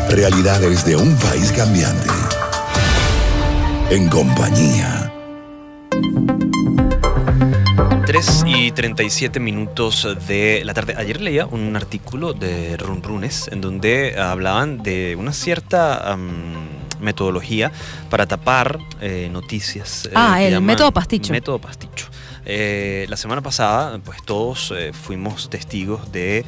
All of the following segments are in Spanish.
Realidades de un país cambiante. En compañía. 3:37 de la tarde. Ayer leía un artículo de Runrunes en donde hablaban de una cierta metodología para tapar noticias. El método pasticho. Método pasticho. La semana pasada, pues todos fuimos testigos de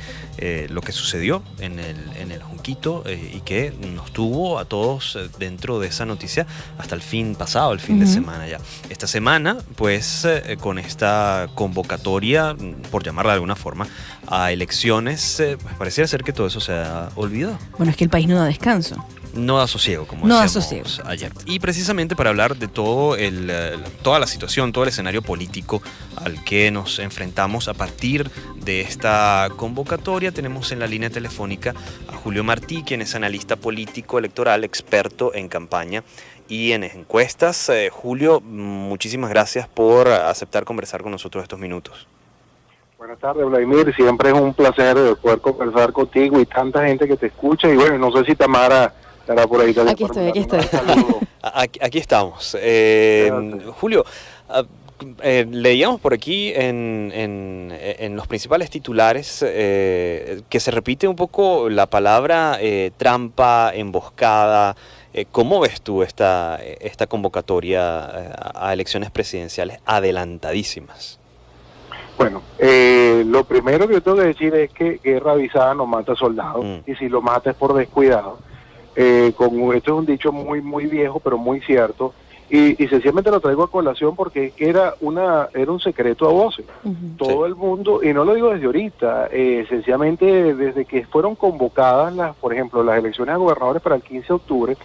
lo que sucedió en el Junquito y que nos tuvo a todos dentro de esa noticia hasta el fin pasado, el fin de semana ya. Esta semana, pues con esta convocatoria, por llamarla de alguna forma, a elecciones, pues pareciera ser que todo eso se ha olvidado. Bueno, es que el país no da descanso. No da sosiego, como no decíamos ayer. Y precisamente para hablar de todo toda la situación, todo el escenario político al que nos enfrentamos a partir de esta convocatoria, tenemos en la línea telefónica a Julio Martí, quien es analista político electoral, experto en campaña y en encuestas. Julio, muchísimas gracias por aceptar conversar con nosotros estos minutos. Buenas tardes, Vladimir. Siempre es un placer poder conversar contigo y tanta gente que te escucha. Y bueno, no sé si Tamara estará por ahí. Aquí estoy. Aquí estamos. Julio, leíamos por aquí en los principales titulares que se repite un poco la palabra trampa, emboscada. ¿Cómo ves tú esta convocatoria a elecciones presidenciales adelantadísimas? Bueno, lo primero que yo tengo que decir es que guerra avisada no mata soldados, y si lo mata es por descuidado. Esto es un dicho muy muy viejo, pero muy cierto, y sencillamente lo traigo a colación porque era un secreto a voces. Todo el mundo, y no lo digo desde ahorita, sencillamente desde que fueron convocadas, por ejemplo, las elecciones a gobernadores para el 15 de octubre,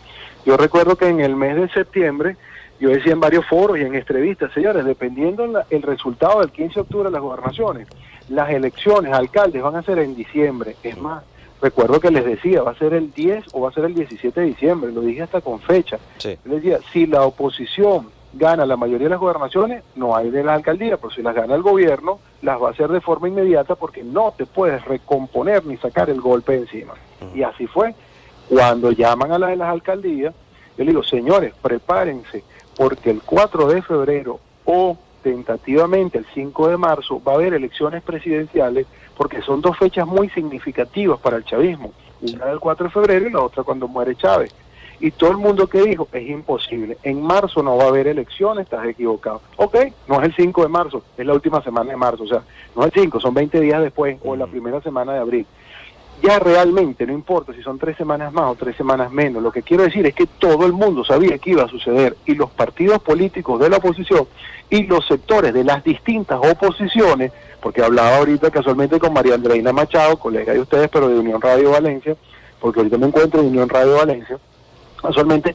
yo recuerdo que en el mes de septiembre, yo decía en varios foros y en entrevistas, señores, dependiendo el resultado del 15 de octubre de las gobernaciones, las elecciones a alcaldes van a ser en diciembre. Es más, recuerdo que les decía, va a ser el 10 o va a ser el 17 de diciembre, lo dije hasta con fecha. Sí. Les decía, si la oposición gana la mayoría de las gobernaciones, no hay de la alcaldía, pero si las gana el gobierno, las va a hacer de forma inmediata porque no te puedes recomponer ni sacar el golpe encima. Y así fue. Cuando llaman a las de las alcaldías, yo les digo, señores, prepárense, porque el 4 de febrero o tentativamente el 5 de marzo va a haber elecciones presidenciales, porque son dos fechas muy significativas para el chavismo, una del 4 de febrero y la otra cuando muere Chávez. Y todo el mundo que dijo, es imposible, en marzo no va a haber elecciones, estás equivocado. Ok, no es el 5 de marzo, es la última semana de marzo, o sea, no es el 5, son 20 días después o la primera semana de abril. Ya realmente no importa si son 3 semanas más o 3 semanas menos, lo que quiero decir es que todo el mundo sabía que iba a suceder, y los partidos políticos de la oposición y los sectores de las distintas oposiciones, porque hablaba ahorita casualmente con María Andreina Machado, colega de ustedes, pero de Unión Radio Valencia, porque ahorita me encuentro en Unión Radio Valencia, casualmente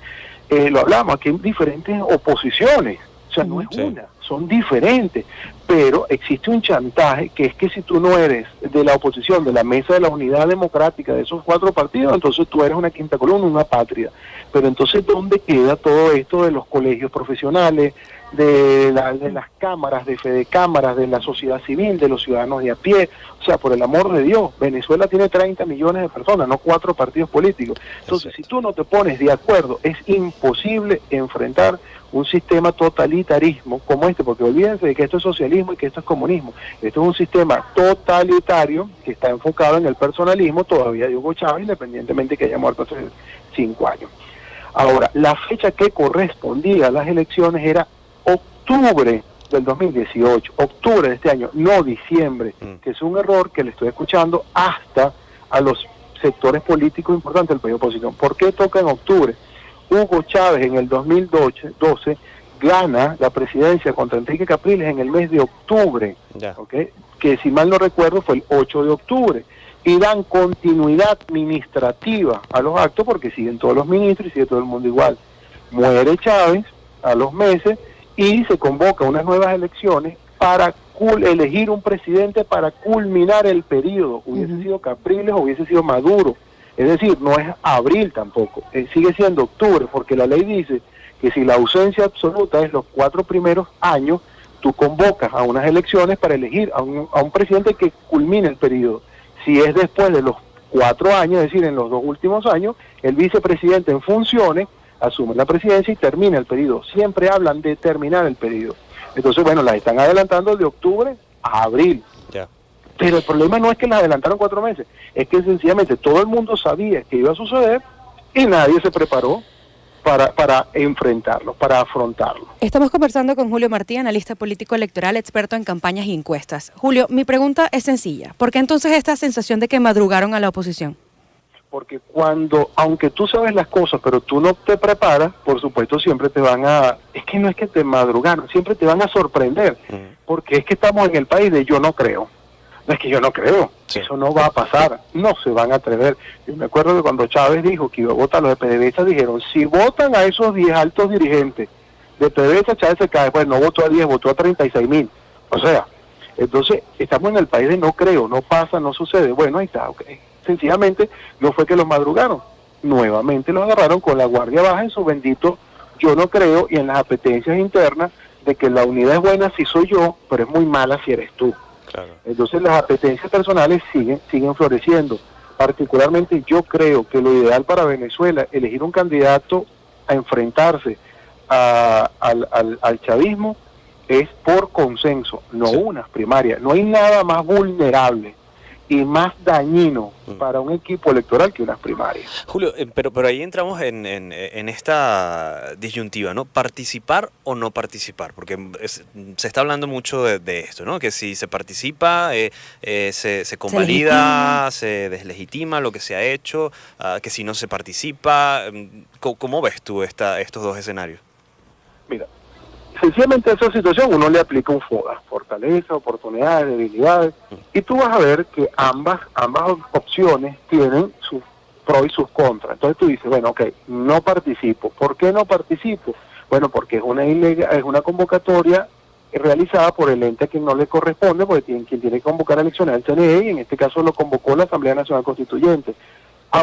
lo hablamos, aquí hay diferentes oposiciones, o sea, no es una, son diferentes, pero existe un chantaje que es que si tú no eres de la oposición, de la mesa de la unidad democrática de esos 4 partidos, entonces tú eres una quinta columna, una patria. Pero entonces, ¿dónde queda todo esto de los colegios profesionales, de las cámaras, de fedecámaras, de la sociedad civil, de los ciudadanos de a pie? O sea, por el amor de Dios, Venezuela tiene 30 millones de personas, no 4 partidos políticos. Entonces, si tú no te pones de acuerdo, es imposible enfrentar un sistema totalitarismo como este, porque olvídense de que esto es socialismo y que esto es comunismo. Esto es un sistema totalitario que está enfocado en el personalismo, todavía de Hugo Chávez, independientemente que haya muerto hace 5 años. Ahora, la fecha que correspondía a las elecciones era octubre del 2018, octubre de este año, no diciembre, que es un error que le estoy escuchando hasta a los sectores políticos importantes del país de oposición. ¿Por qué toca en octubre? Hugo Chávez en el 2012 gana la presidencia contra Enrique Capriles en el mes de octubre, ¿okay? Que si mal no recuerdo fue el 8 de octubre, y dan continuidad administrativa a los actos porque siguen todos los ministros y sigue todo el mundo igual. Muere Chávez a los meses y se convoca unas nuevas elecciones para elegir un presidente para culminar el periodo. Hubiese sido Capriles o hubiese sido Maduro. Es decir, no es abril tampoco, sigue siendo octubre, porque la ley dice que si la ausencia absoluta es los 4 primeros años, tú convocas a unas elecciones para elegir a un presidente que culmine el periodo. Si es después de los 4 años, es decir, en los 2 últimos años, el vicepresidente en funciones asume la presidencia y termina el periodo. Siempre hablan de terminar el periodo. Entonces, bueno, las están adelantando de octubre a abril. Ya. Pero el problema no es que las adelantaron 4 meses, es que sencillamente todo el mundo sabía que iba a suceder y nadie se preparó para enfrentarlo, para afrontarlo. Estamos conversando con Julio Martí, analista político electoral, experto en campañas y encuestas. Julio, mi pregunta es sencilla. ¿Por qué entonces esta sensación de que madrugaron a la oposición? Porque aunque tú sabes las cosas, pero tú no te preparas, por supuesto siempre te van a... Es que no es que te madrugaron, siempre te van a sorprender. Porque es que estamos en el país de yo no creo. No es que yo no creo, sí. Eso no va a pasar, no se van a atrever. Yo me acuerdo que cuando Chávez dijo que iba a votar, los de PDVSA dijeron, si votan a esos 10 altos dirigentes de PDVSA, Chávez se cae. Pues no votó a 10, votó a 36.000. O sea, entonces estamos en el país de no creo, no pasa, no sucede. Bueno, ahí está, ok. Sencillamente no fue que los madrugaron, nuevamente los agarraron con la guardia baja en su bendito yo no creo y en las apetencias internas de que la unidad es buena si soy yo, pero es muy mala si eres tú. Claro. Entonces las apetencias personales siguen floreciendo. Particularmente yo creo que lo ideal para Venezuela, elegir un candidato a enfrentarse al chavismo, es por consenso, no sí. Unas primarias. No hay nada más vulnerable y más dañino para un equipo electoral que unas primarias. Julio, pero ahí entramos en esta disyuntiva, ¿no? ¿Participar o no participar? Porque se está hablando mucho de esto, ¿no? Que si se participa, se convalida, se deslegitima lo que se ha hecho, que si no se participa. ¿Cómo ves tú estos dos escenarios? Mira, sencillamente a esa situación uno le aplica un FODA, fortaleza, oportunidades, debilidades, y tú vas a ver que ambas opciones tienen sus pros y sus contras. Entonces tú dices, bueno, ok, no participo. ¿Por qué no participo? Bueno, porque es una convocatoria realizada por el ente a quien no le corresponde, porque quien tiene que convocar elecciones al CNE, y en este caso lo convocó la Asamblea Nacional Constituyente.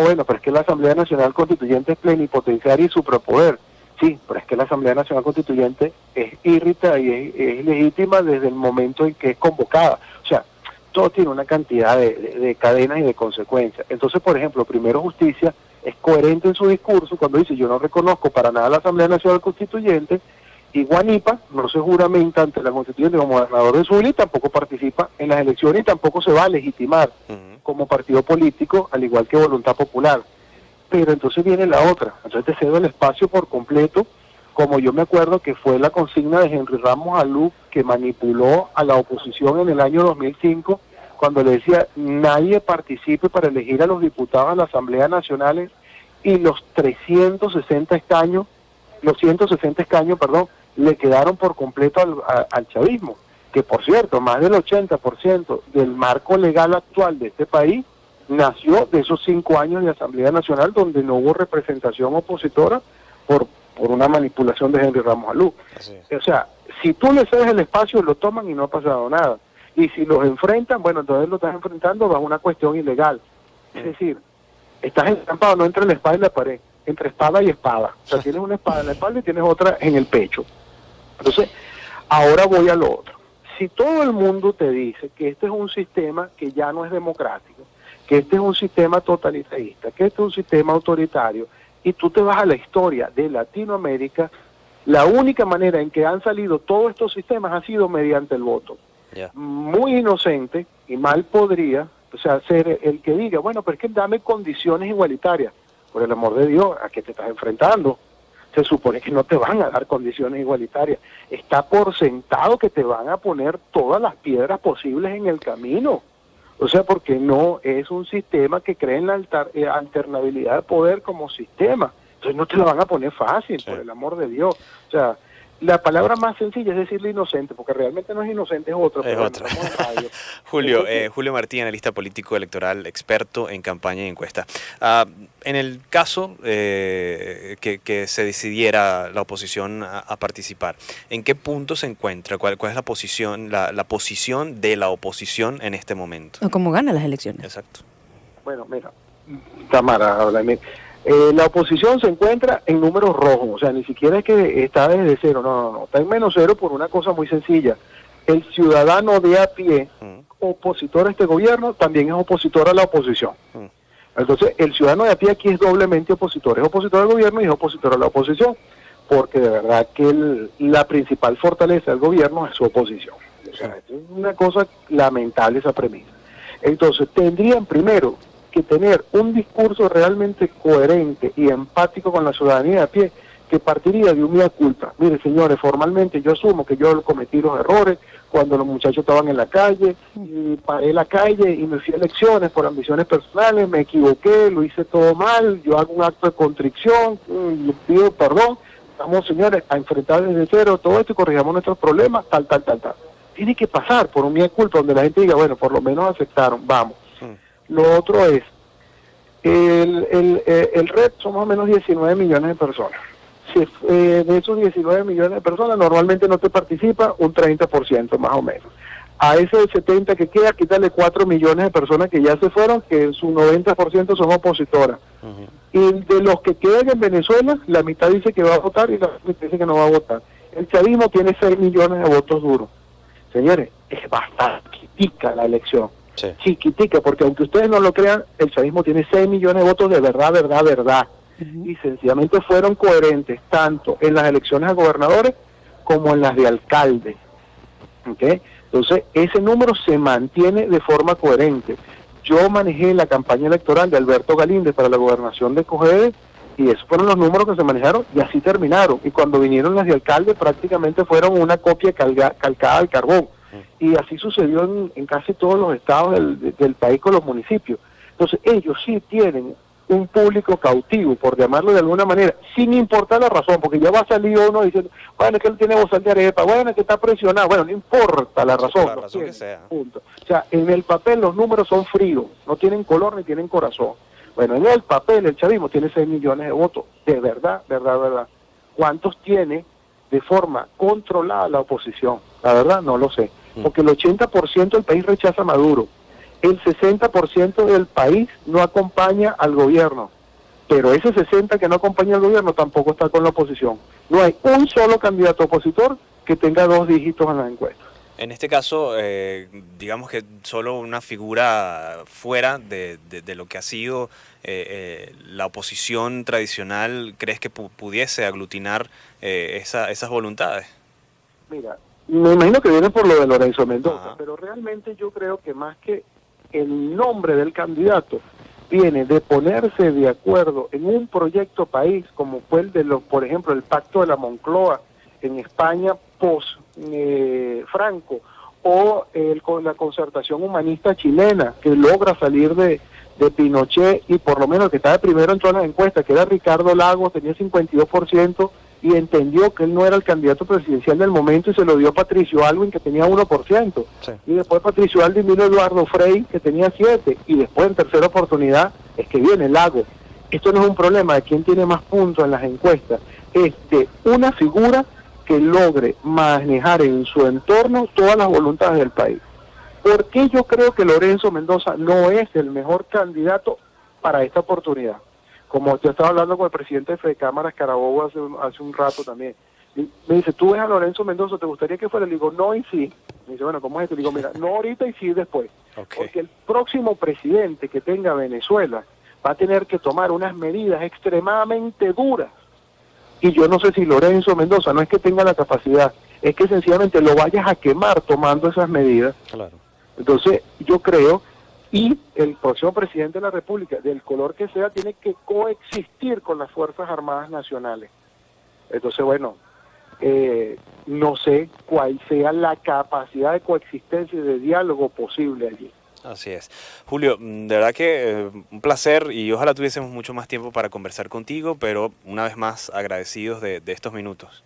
Bueno, pero es que la Asamblea Nacional Constituyente es plenipotenciaria y suprapoder. Sí, pero es que la Asamblea Nacional Constituyente es írrita y es legítima desde el momento en que es convocada. O sea, todo tiene una cantidad de cadenas y de consecuencias. Entonces, por ejemplo, Primero Justicia es coherente en su discurso cuando dice yo no reconozco para nada la Asamblea Nacional Constituyente, y Guanipa no se juramenta ante la Constituyente como gobernador de Zulia y tampoco participa en las elecciones y tampoco se va a legitimar como partido político, al igual que Voluntad Popular. Pero entonces viene la otra, entonces te cedo el espacio por completo, como yo me acuerdo que fue la consigna de Henry Ramos Alú, que manipuló a la oposición en el año 2005, cuando le decía, nadie participe para elegir a los diputados a la Asamblea Nacional, y los 160 escaños, le quedaron por completo al chavismo, que por cierto, más del 80% del marco legal actual de este país nació de esos 5 años de Asamblea Nacional donde no hubo representación opositora por una manipulación de Henry Ramos Alú. O sea, si tú le cedes el espacio, lo toman y no ha pasado nada. Y si los enfrentan, bueno, entonces lo estás enfrentando bajo una cuestión ilegal. Es decir, estás entrampado no entre la espada y la pared, entre espada y espada. O sea, tienes una espada en la espalda y tienes otra en el pecho. Entonces, ahora voy a lo otro. Si todo el mundo te dice que este es un sistema que ya no es democrático, que este es un sistema totalitarista, que este es un sistema autoritario, y tú te vas a la historia de Latinoamérica, la única manera en que han salido todos estos sistemas ha sido mediante el voto. Yeah. Muy inocente y mal podría, o sea, ser el que diga, bueno, pero es que dame condiciones igualitarias. Por el amor de Dios, ¿a qué te estás enfrentando? Se supone que no te van a dar condiciones igualitarias. Está por sentado que te van a poner todas las piedras posibles en el camino. O sea, porque no es un sistema que cree en la alternabilidad de poder como sistema. Entonces no te lo van a poner fácil, sí. Por el amor de Dios. O sea, la palabra más sencilla es decirle inocente, porque realmente no es inocente, es otra. Es otra. Julio Martí, analista político electoral, experto en campaña y encuesta. En el caso que se decidiera la oposición a participar, ¿en qué punto se encuentra? ¿Cuál es la posición de la oposición en este momento? ¿O cómo gana las elecciones? Exacto. Bueno, mira, Tamara, háblame. La oposición se encuentra en números rojos, o sea, ni siquiera es que está desde cero, no, está en menos cero por una cosa muy sencilla. El ciudadano de a pie, opositor a este gobierno, también es opositor a la oposición. Entonces, el ciudadano de a pie aquí es doblemente opositor. Es opositor al gobierno y es opositor a la oposición, porque de verdad que la principal fortaleza del gobierno es su oposición. O sea, es una cosa lamentable esa premisa. Entonces, tendrían primero que tener un discurso realmente coherente y empático con la ciudadanía de a pie, que partiría de un mea culpa. Mire, señores, formalmente yo asumo que yo cometí los errores cuando los muchachos estaban en la calle, y paré la calle y me fui a elecciones por ambiciones personales, me equivoqué, lo hice todo mal, yo hago un acto de contrición, y pido perdón, vamos, señores, a enfrentar desde cero todo esto y corrijamos nuestros problemas, tal. Tiene que pasar por un mea culpa donde la gente diga, bueno, por lo menos aceptaron, vamos. Lo otro es, el red son más o menos 19 millones de personas. De esos 19 millones de personas normalmente no te participa un 30% más o menos. A ese 70 que queda, quítale 4 millones de personas que ya se fueron, que en su 90% son opositoras. Y de los que quedan en Venezuela, la mitad dice que va a votar y la mitad dice que no va a votar. El chavismo tiene 6 millones de votos duros. Señores, es bastante chiquitica la elección. Sí. Chiquitica, porque aunque ustedes no lo crean, el chavismo tiene 6 millones de votos de verdad. Y sencillamente fueron coherentes tanto en las elecciones a gobernadores como en las de alcaldes. ¿Okay? Entonces, ese número se mantiene de forma coherente. Yo manejé la campaña electoral de Alberto Galíndez para la gobernación de Cogede, y esos fueron los números que se manejaron, y así terminaron. Y cuando vinieron las de alcalde, prácticamente fueron una copia calcada al carbón. Y así sucedió en casi todos los estados del país con los municipios. Entonces, ellos sí tienen un público cautivo, por llamarlo de alguna manera, sin importar la razón, porque ya va a salir uno diciendo, bueno, es que él tiene bozal de arepa, bueno, es que está presionado, bueno, no importa la razón, la razón que sea. Punto. O sea, en el papel los números son fríos, no tienen color ni tienen corazón. Bueno, en el papel el chavismo tiene 6 millones de votos, de verdad. ¿Cuántos tiene de forma controlada la oposición? La verdad no lo sé, porque el 80% del país rechaza a Maduro. El 60% del país no acompaña al gobierno, pero ese 60% que no acompaña al gobierno tampoco está con la oposición. No hay un solo candidato opositor que tenga 2 dígitos en las encuestas. En este caso, digamos que solo una figura fuera de lo que ha sido la oposición tradicional, ¿crees que pudiese aglutinar esas voluntades? Mira, me imagino que viene por lo de Lorenzo Mendoza, pero realmente yo creo que más que el nombre del candidato viene de ponerse de acuerdo en un proyecto país, como fue el de por ejemplo, el Pacto de la Moncloa en España post-Franco, o con la concertación humanista chilena, que logra salir de Pinochet, y por lo menos el que estaba primero en todas las encuestas, que era Ricardo Lagos, tenía 52%, y entendió que él no era el candidato presidencial del momento y se lo dio a Patricio Aylwin, que tenía 1%. Sí. Y después Patricio Aylwin vino Eduardo Frei, que tenía 7%, y después en tercera oportunidad es que viene Lagos. Esto no es un problema de quién tiene más puntos en las encuestas, es de una figura que logre manejar en su entorno todas las voluntades del país. ¿Por qué yo creo que Lorenzo Mendoza no es el mejor candidato para esta oportunidad? Como yo estaba hablando con el presidente de Fedecámaras, Carabobo, hace un rato también. Y me dice, ¿tú ves a Lorenzo Mendoza? ¿Te gustaría que fuera? Le digo, no y sí. Me dice, bueno, ¿cómo es esto? Le digo, mira, no ahorita y sí después. Okay. Porque el próximo presidente que tenga Venezuela va a tener que tomar unas medidas extremadamente duras. Y yo no sé si Lorenzo Mendoza no es que tenga la capacidad, es que sencillamente lo vayas a quemar tomando esas medidas. Claro. Entonces, yo creo, y el próximo presidente de la República, del color que sea, tiene que coexistir con las Fuerzas Armadas Nacionales. Entonces, bueno, no sé cuál sea la capacidad de coexistencia y de diálogo posible allí. Así es. Julio, de verdad que un placer, y ojalá tuviésemos mucho más tiempo para conversar contigo, pero una vez más agradecidos de estos minutos.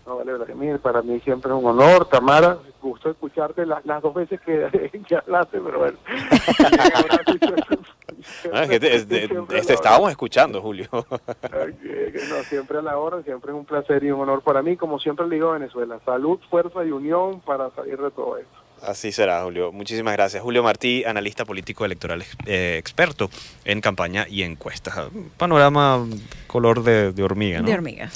No, vale, Vladimir, para mí siempre es un honor. Tamara, gusto escucharte las 2 veces que hablaste, pero bueno. No, es que estábamos escuchando, Julio. No, siempre a la hora, siempre es un placer y un honor para mí, como siempre le digo a Venezuela. Salud, fuerza y unión para salir de todo esto. Así será, Julio. Muchísimas gracias. Julio Martí, analista político electoral experto en campaña y encuestas. Panorama color de hormiga, ¿no? De hormiga.